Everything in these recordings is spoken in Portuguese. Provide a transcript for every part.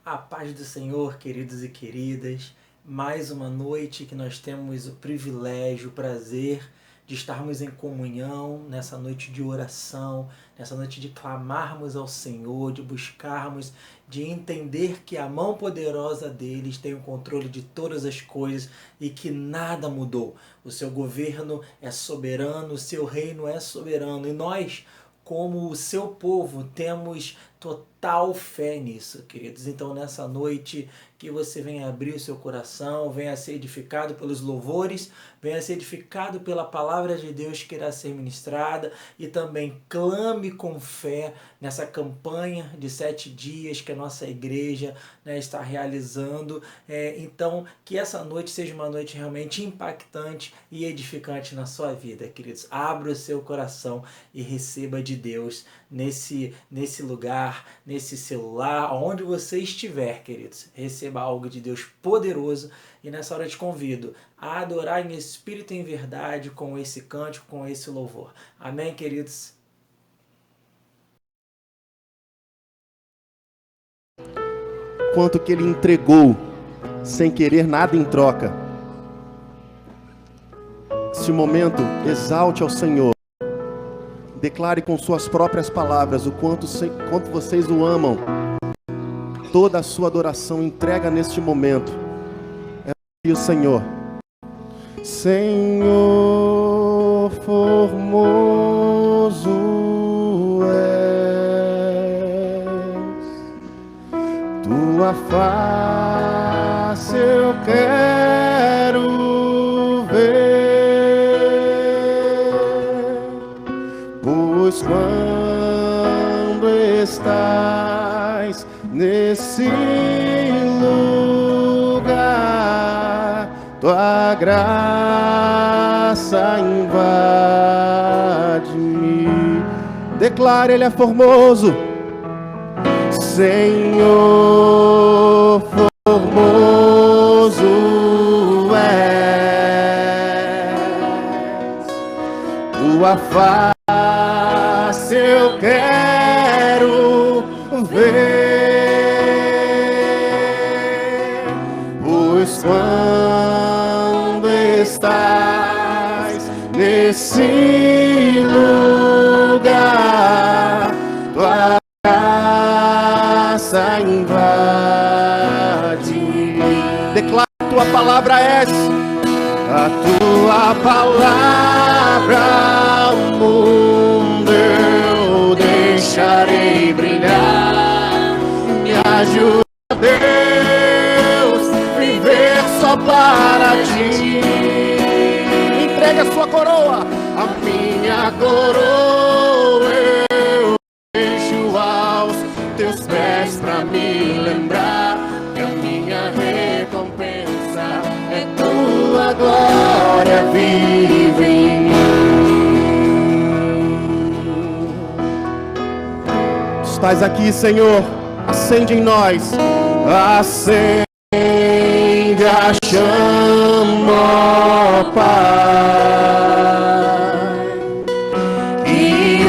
A paz do Senhor, queridos e queridas. Mais uma noite que nós temos o privilégio, o prazer de estarmos em comunhão, nessa noite de oração, nessa noite de clamarmos ao Senhor, de buscarmos, de entender que a mão poderosa deles tem o controle de todas as coisas e que nada mudou. O seu governo é soberano, o seu reino é soberano e nós, como o seu povo, temos total fé nisso, queridos. Então, nessa noite, que você venha abrir o seu coração, venha ser edificado pelos louvores, venha ser edificado pela palavra de Deus que irá ser ministrada e também clame com fé nessa campanha de 7 dias que a nossa igreja, está realizando. Então, que essa noite seja uma noite realmente impactante e edificante na sua vida, queridos. Abra o seu coração e receba de Deus nesse lugar, nesse celular, onde você estiver, queridos. Receba algo de Deus poderoso e nessa hora eu te convido a adorar em espírito e em verdade com esse cântico, com esse louvor. Amém, queridos? Quanto que ele entregou sem querer nada em troca. Neste momento, exalte ao Senhor. Declare com suas próprias palavras o quanto vocês o amam. Toda a sua adoração entrega neste momento. É o Senhor. Senhor formoso és, tua face eu quero ver, pois quando estás nesse lugar, tua graça invade-me. Declare, ele é formoso. Senhor formoso és, tua face eu quero ver, pois quando estás nesse lugar, tua graça invade. Declara, a tua palavra és, a tua palavra ao mundo eu deixarei brilhar. Me ajuda, Deus, viver só para ti. Entrega a sua coroa, a minha coroa eu deixo aos teus pés pra me lembrar que a minha recompensa é tua glória vive em mim. Estás aqui, Senhor, acende em nós, acende a chama, ó Pai, que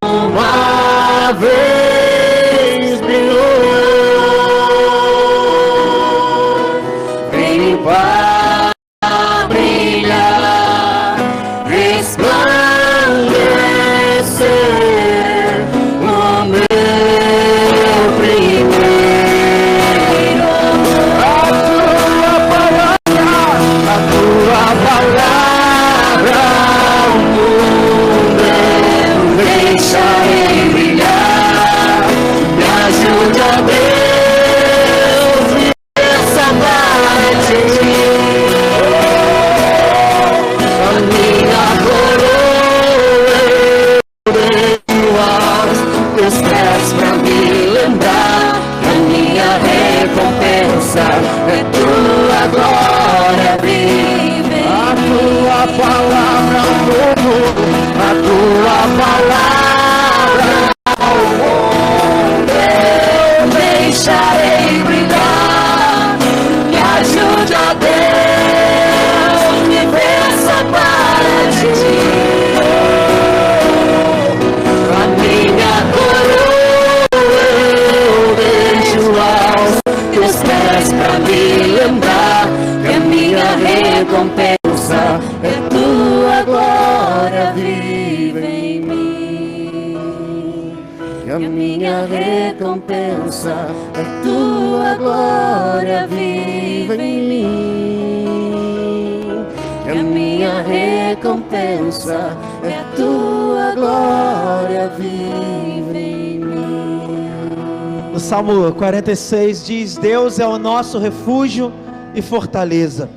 uma vez brilhou, vem para brilhar, resplandecer no meu primeiro amor. A tua palavra ao mundo eu deixarei brilhar. Me ajude, ó Deus, viver só para ti. A minha coroa eu deixo aos teus pés pra me lembrar que a minha recompensa é tua glória vive. A tua palavra ao mundo, a tua palavra ao mundo eu deixarei brilhar. Me ajude, ó Deus, viver só para ti. A minha coroa eu deixo aos minha recompensa, é tua glória viva em mim. Que a minha recompensa é tua glória viva em mim. O Salmo 46 diz: Deus é o nosso refúgio e fortaleza,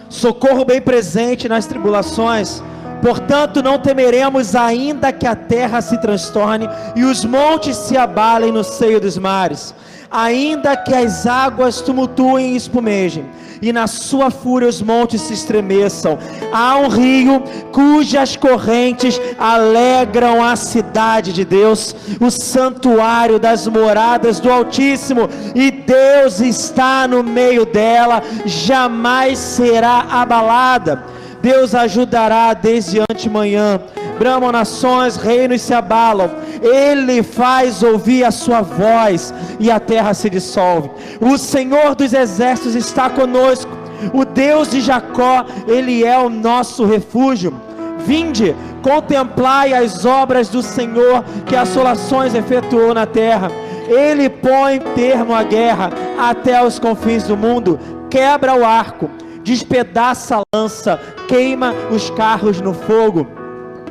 socorro bem presente nas tribulações. Portanto não temeremos, ainda que a terra se transtorne e os montes se abalem no seio dos mares, ainda que as águas tumultuem e espumejem, e na sua fúria os montes se estremeçam. Há um rio cujas correntes alegram a cidade de Deus, o santuário das moradas do Altíssimo, e Deus está no meio dela, jamais será abalada. Deus ajudará desde antemanhã, bramam nações, reinos se abalam, Ele faz ouvir a sua voz e a terra se dissolve. O Senhor dos exércitos está conosco, o Deus de Jacó, Ele é o nosso refúgio. Vinde, contemplai as obras do Senhor, que assolações efetuou na terra. Ele põe termo à guerra até os confins do mundo, quebra o arco, despedaça a lança, queima os carros no fogo.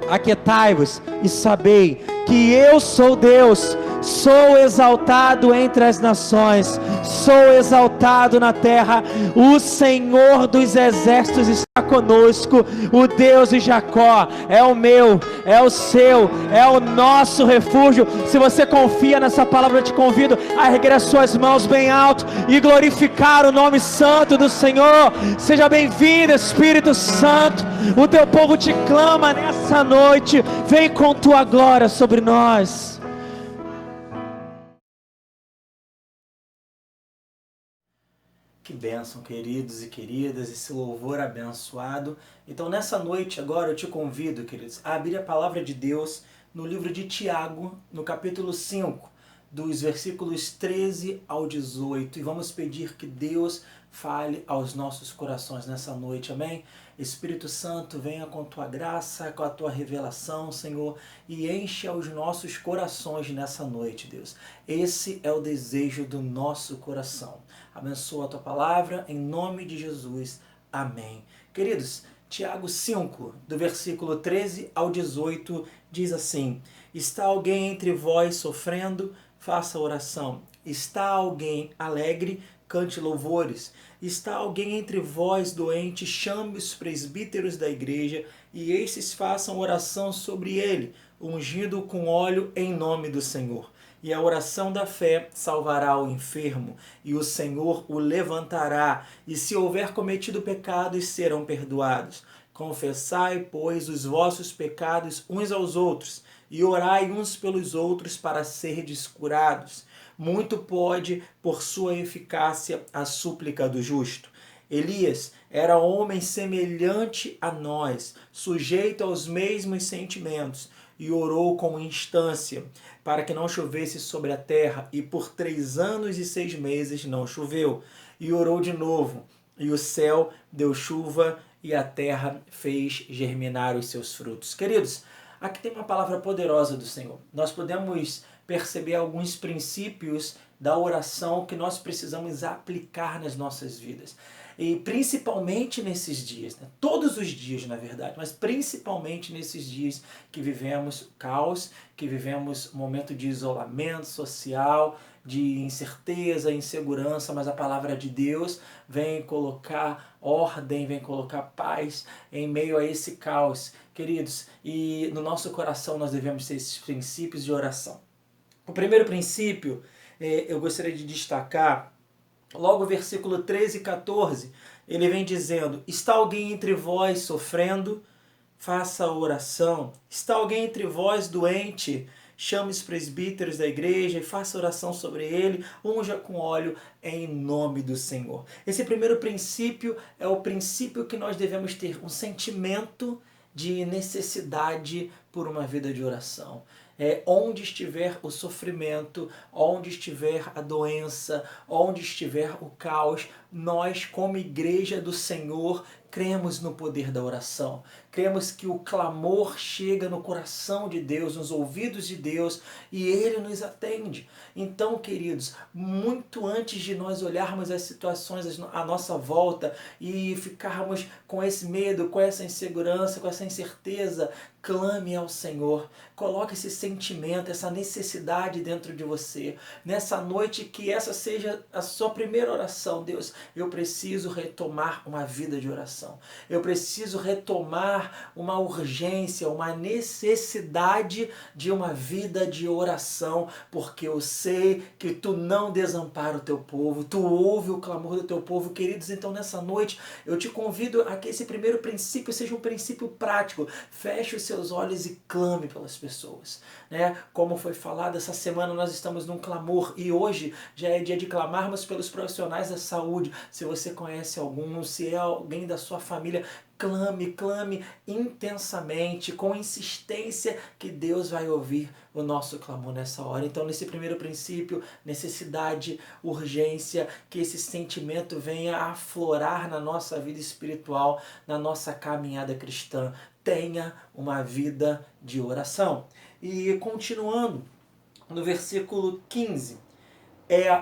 Aquietai-vos e sabei que eu sou Deus, sou exaltado entre as nações, sou exaltado na terra. O Senhor dos exércitos está conosco, o Deus de Jacó é o meu, é o seu, é o nosso refúgio. Se você confia nessa palavra, eu te convido a erguer as suas mãos bem alto e glorificar o nome santo do Senhor. Seja bem-vindo, Espírito Santo, o teu povo te clama nessa noite, vem com tua glória sobre nós. Que bênção, queridos e queridas, esse louvor abençoado. Então nessa noite agora eu te convido, queridos, a abrir a palavra de Deus no livro de Tiago, no capítulo 5, dos versículos 13 ao 18, e vamos pedir que Deus fale aos nossos corações nessa noite, amém? Espírito Santo, venha com tua graça, com a tua revelação, Senhor, e enche os nossos corações nessa noite, Deus. Esse é o desejo do nosso coração. Abençoa a tua palavra, em nome de Jesus. Amém. Queridos, Tiago 5, do versículo 13 ao 18, diz assim: está alguém entre vós sofrendo? Faça oração. Está alguém alegre? Cante louvores. Está alguém entre vós doente? Chame os presbíteros da igreja e estes façam oração sobre ele, ungido com óleo em nome do Senhor. E a oração da fé salvará o enfermo, e o Senhor o levantará, e se houver cometido pecados, serão perdoados. Confessai, pois, os vossos pecados uns aos outros, e orai uns pelos outros para serdes curados. Muito pode, por sua eficácia, a súplica do justo. Elias era homem semelhante a nós, sujeito aos mesmos sentimentos, e orou com instância, para que não chovesse sobre a terra, e por 3 anos e 6 meses não choveu. E orou de novo, e o céu deu chuva, e a terra fez germinar os seus frutos. Queridos, aqui tem uma palavra poderosa do Senhor. Nós podemos perceber alguns princípios da oração que nós precisamos aplicar nas nossas vidas. E principalmente nesses dias, né? Todos os dias na verdade, mas principalmente nesses dias que vivemos caos, que vivemos um momento de isolamento social, de incerteza, insegurança, mas a palavra de Deus vem colocar ordem, vem colocar paz em meio a esse caos, queridos. E no nosso coração nós devemos ter esses princípios de oração. O primeiro princípio, eu gostaria de destacar, logo o versículo 13 e 14, ele vem dizendo: está alguém entre vós sofrendo? Faça a oração. Está alguém entre vós doente? Chame os presbíteros da igreja e faça oração sobre ele, unja com óleo em nome do Senhor. Esse primeiro princípio é o princípio que nós devemos ter, um sentimento de necessidade por uma vida de oração. Onde estiver o sofrimento, onde estiver a doença, onde estiver o caos, nós como igreja do Senhor cremos no poder da oração, cremos que o clamor chega no coração de Deus, nos ouvidos de Deus, e Ele nos atende. Então, queridos, muito antes de nós olharmos as situações à nossa volta e ficarmos com esse medo, com essa insegurança, com essa incerteza, clame ao Senhor, coloque esse sentimento, essa necessidade dentro de você. Nessa noite, que essa seja a sua primeira oração. Deus, eu preciso retomar uma vida de oração. Eu preciso retomar uma urgência, uma necessidade de uma vida de oração, porque eu sei que tu não desampara o teu povo, tu ouve o clamor do teu povo. Queridos, então nessa noite eu te convido a que esse primeiro princípio seja um princípio prático. Feche os seus olhos e clame pelas pessoas, né? Como foi falado, essa semana nós estamos num clamor e hoje já é dia de clamarmos pelos profissionais da saúde. Se você conhece algum, se é alguém da sua família, clame intensamente, com insistência, que Deus vai ouvir o nosso clamor nessa hora. Então, nesse primeiro princípio, necessidade, urgência, que esse sentimento venha a aflorar na nossa vida espiritual, na nossa caminhada cristã. Tenha uma vida de oração. E continuando, no versículo 15,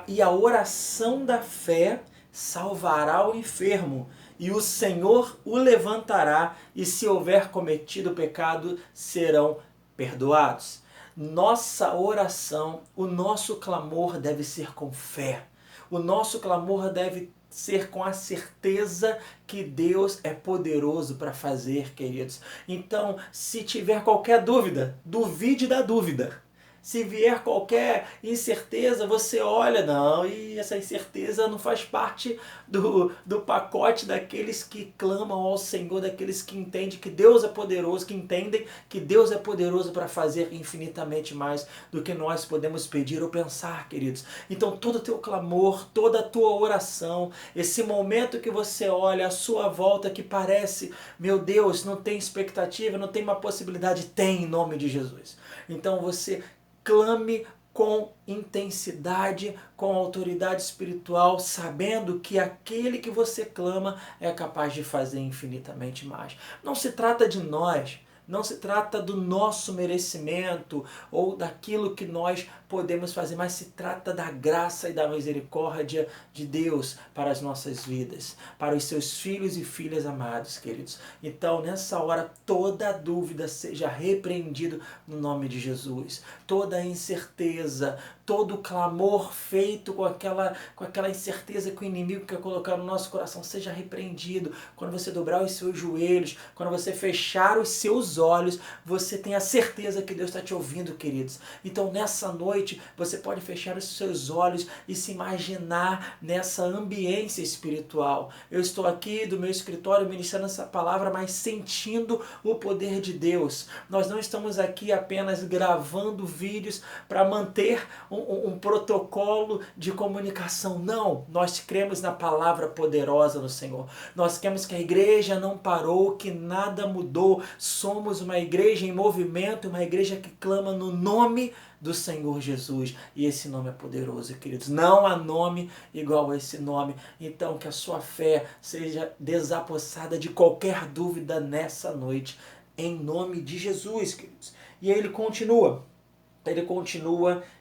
e a oração da fé salvará o enfermo, e o Senhor o levantará, e se houver cometido pecado, serão perdoados. Nossa oração, o nosso clamor deve ser com fé. O nosso clamor deve ser com a certeza que Deus é poderoso para fazer, queridos. Então, se tiver qualquer dúvida, duvide da dúvida. Se vier qualquer incerteza, você olha, não, e essa incerteza não faz parte do pacote daqueles que clamam ao Senhor, daqueles que entendem que Deus é poderoso, que entendem que Deus é poderoso para fazer infinitamente mais do que nós podemos pedir ou pensar, queridos. Então todo o teu clamor, toda a tua oração, esse momento que você olha à sua volta que parece, meu Deus, não tem expectativa, não tem uma possibilidade, tem em nome de Jesus. Então você clame com intensidade, com autoridade espiritual, sabendo que aquele que você clama é capaz de fazer infinitamente mais. Não se trata de nós, não se trata do nosso merecimento ou daquilo que nós podemos fazer, mas se trata da graça e da misericórdia de Deus para as nossas vidas, para os seus filhos e filhas amados, queridos. Então, nessa hora, toda dúvida seja repreendido no nome de Jesus. Toda incerteza, todo clamor feito com aquela incerteza que o inimigo quer colocar no nosso coração, seja repreendido. Quando você dobrar os seus joelhos, quando você fechar os seus olhos, você tem a certeza que Deus está te ouvindo, queridos. Então, nessa noite, você pode fechar os seus olhos e se imaginar nessa ambiência espiritual. Eu estou aqui do meu escritório ministrando essa palavra, mas sentindo o poder de Deus. Nós não estamos aqui apenas gravando vídeos para manter um protocolo de comunicação. Não, nós cremos na palavra poderosa do Senhor. Nós cremos que a igreja não parou, que nada mudou. Somos uma igreja em movimento, uma igreja que clama no nome do Senhor Jesus, e esse nome é poderoso, queridos. Não há nome igual a esse nome. Então, que a sua fé seja desapossada de qualquer dúvida nessa noite, em nome de Jesus, queridos. E aí ele continua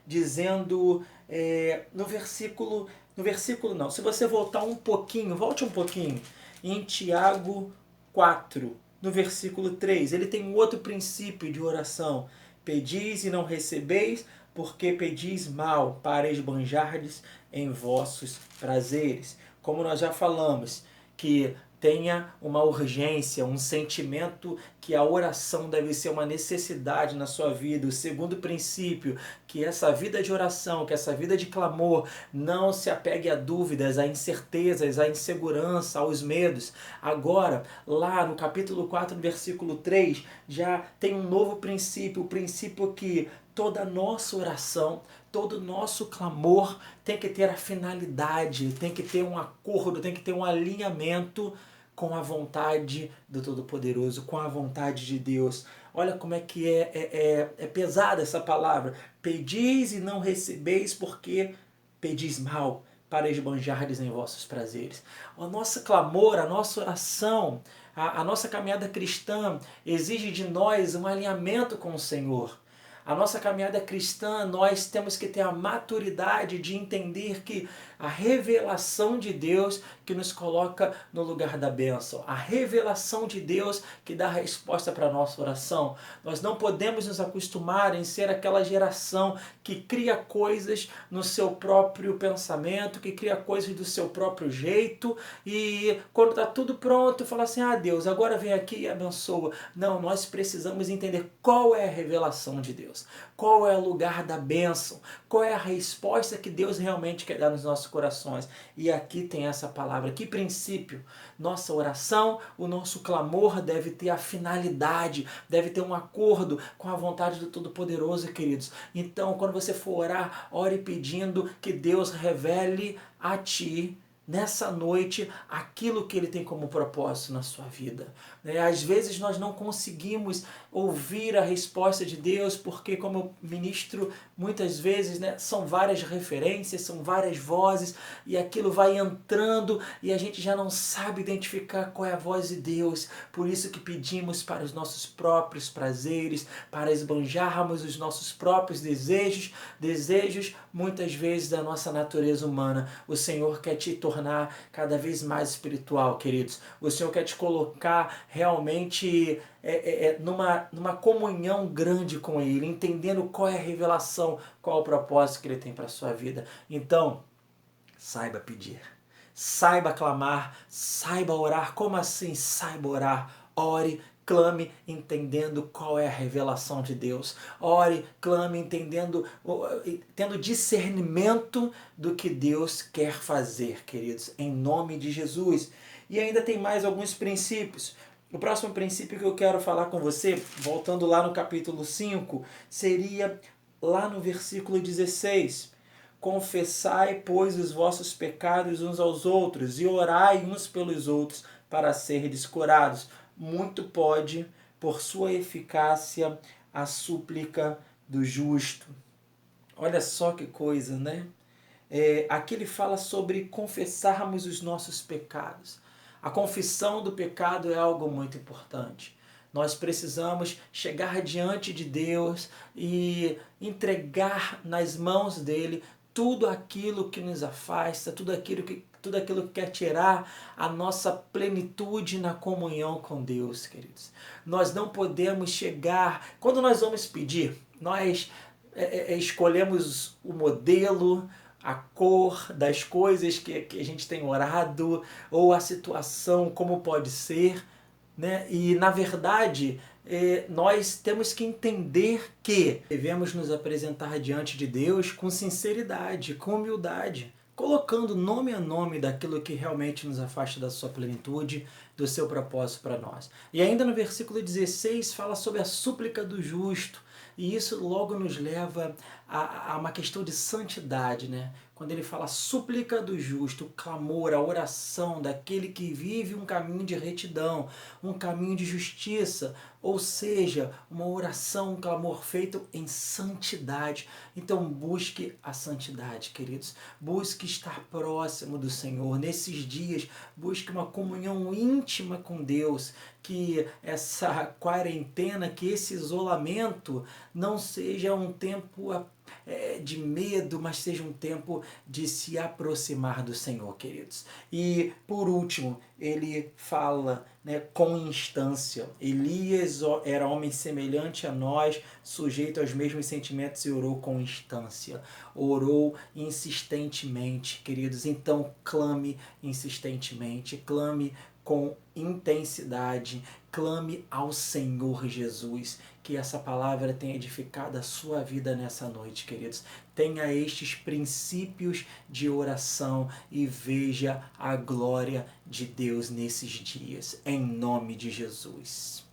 dizendo no versículo não, se você voltar um pouquinho, volte um pouquinho, em Tiago 4, no versículo 3, ele tem um outro princípio de oração. Pedis e não recebeis, porque pedis mal, para esbanjardes em vossos prazeres. Como nós já falamos, que tenha uma urgência, um sentimento que a oração deve ser uma necessidade na sua vida. O segundo princípio, que essa vida de oração, que essa vida de clamor não se apegue a dúvidas, a incertezas, a insegurança, aos medos. Agora, lá no capítulo 4, versículo 3, já tem um novo princípio, o princípio que toda nossa oração, todo nosso clamor tem que ter a finalidade, tem que ter um acordo, tem que ter um alinhamento com a vontade do Todo-Poderoso, com a vontade de Deus. Olha como é que é pesada essa palavra. Pedis e não recebeis porque pedis mal, para esbanjardes em vossos prazeres. O nosso clamor, a nossa oração, a nossa caminhada cristã exige de nós um alinhamento com o Senhor. A nossa caminhada cristã, nós temos que ter a maturidade de entender que a revelação de Deus que nos coloca no lugar da bênção, a revelação de Deus que dá a resposta para a nossa oração. Nós não podemos nos acostumar em ser aquela geração que cria coisas no seu próprio pensamento, que cria coisas do seu próprio jeito e quando está tudo pronto, fala assim, Deus, agora vem aqui e abençoa. Não, nós precisamos entender qual é a revelação de Deus, qual é o lugar da bênção, qual é a resposta que Deus realmente quer dar nos nossos corações. E aqui tem essa palavra, que princípio. Nossa oração, o nosso clamor deve ter a finalidade, deve ter um acordo com a vontade do Todo-Poderoso, queridos. Então, quando você for orar, ore pedindo que Deus revele a ti, nessa noite, aquilo que Ele tem como propósito na sua vida. Às vezes nós não conseguimos ouvir a resposta de Deus, porque como eu ministro muitas vezes, são várias referências, são várias vozes, e aquilo vai entrando e a gente já não sabe identificar qual é a voz de Deus. Por isso que pedimos para os nossos próprios prazeres, para esbanjarmos os nossos próprios desejos muitas vezes da nossa natureza humana. O Senhor quer te tornar cada vez mais espiritual, queridos. O Senhor quer te colocar realmente numa comunhão grande com Ele, entendendo qual é a revelação, qual é o propósito que Ele tem para a sua vida. Então, saiba pedir, saiba clamar, saiba orar. Como assim saiba orar? Ore, clame entendendo qual é a revelação de Deus. Ore, clame entendendo, tendo discernimento do que Deus quer fazer, queridos, em nome de Jesus. E ainda tem mais alguns princípios. O próximo princípio que eu quero falar com você, voltando lá no capítulo 5, seria lá no versículo 16. Confessai, pois, os vossos pecados uns aos outros e orai uns pelos outros para serdes curados. Muito pode, por sua eficácia, a súplica do justo. Olha só que coisa, né? Aqui ele fala sobre confessarmos os nossos pecados. A confissão do pecado é algo muito importante. Nós precisamos chegar diante de Deus e entregar nas mãos dele tudo aquilo que nos afasta, tudo aquilo que quer tirar a nossa plenitude na comunhão com Deus, queridos. Nós não podemos chegar... Quando nós vamos pedir, nós escolhemos o modelo, a cor das coisas que a gente tem orado, ou a situação, como pode ser, né? E, na verdade, nós temos que entender que devemos nos apresentar diante de Deus com sinceridade, com humildade, colocando nome a nome daquilo que realmente nos afasta da sua plenitude, do seu propósito para nós. E ainda no versículo 16 fala sobre a súplica do justo. E isso logo nos leva a uma questão de santidade, né? Quando ele fala súplica do justo, o clamor, a oração daquele que vive um caminho de retidão, um caminho de justiça, ou seja, uma oração, um clamor feito em santidade. Então busque a santidade, queridos. Busque estar próximo do Senhor. Nesses dias, busque uma comunhão íntima com Deus. Que essa quarentena, que esse isolamento não seja um tempo de medo, mas seja um tempo de se aproximar do Senhor, queridos. E, por último, ele fala, com instância. Elias era homem semelhante a nós, sujeito aos mesmos sentimentos, e orou com instância. Orou insistentemente, queridos. Então, clame insistentemente, clame com intensidade, clame ao Senhor Jesus, que essa palavra tenha edificado a sua vida nessa noite, queridos. Tenha estes princípios de oração e veja a glória de Deus nesses dias, em nome de Jesus.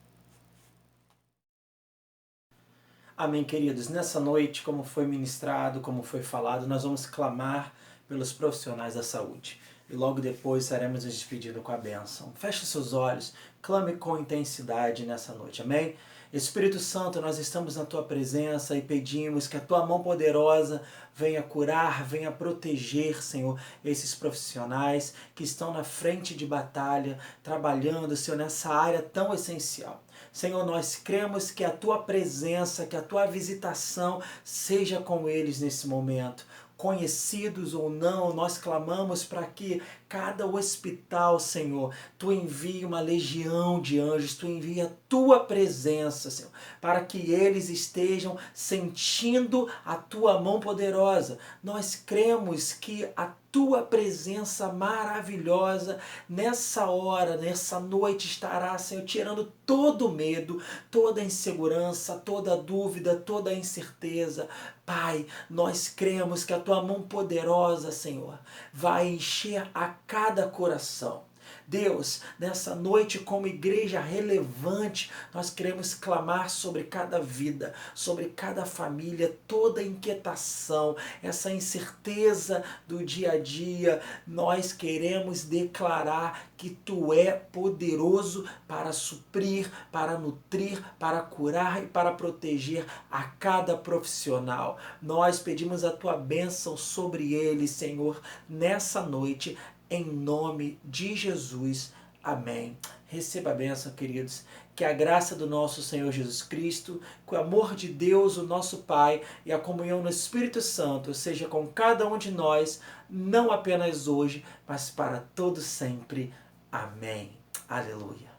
Amém, queridos. Nessa noite, como foi ministrado, como foi falado, nós vamos clamar pelos profissionais da saúde. E logo depois estaremos nos despedindo com a bênção. Feche seus olhos, clame com intensidade nessa noite, amém? Espírito Santo, nós estamos na Tua presença e pedimos que a Tua mão poderosa venha curar, venha proteger, Senhor, esses profissionais que estão na frente de batalha, trabalhando, Senhor, nessa área tão essencial. Senhor, nós cremos que a Tua presença, que a Tua visitação seja com eles nesse momento. Conhecidos ou não, nós clamamos para que cada hospital, Senhor, Tu envie uma legião de anjos, Tu envie a Tua presença, Senhor, para que eles estejam sentindo a Tua mão poderosa. Nós cremos que a Tua presença maravilhosa nessa hora, nessa noite estará, Senhor, tirando todo o medo, toda a insegurança, toda a dúvida, toda a incerteza. Pai, nós cremos que a Tua mão poderosa, Senhor, vai encher a cada coração. Deus, nessa noite como igreja relevante, nós queremos clamar sobre cada vida, sobre cada família, toda inquietação, essa incerteza do dia a dia. Nós queremos declarar que Tu é poderoso para suprir, para nutrir, para curar e para proteger a cada profissional. Nós pedimos a Tua bênção sobre eles, Senhor, nessa noite, em nome de Jesus. Amém. Receba a bênção, queridos. Que a graça do nosso Senhor Jesus Cristo, que o amor de Deus, o nosso Pai, e a comunhão no Espírito Santo seja com cada um de nós, não apenas hoje, mas para todo sempre. Amém. Aleluia.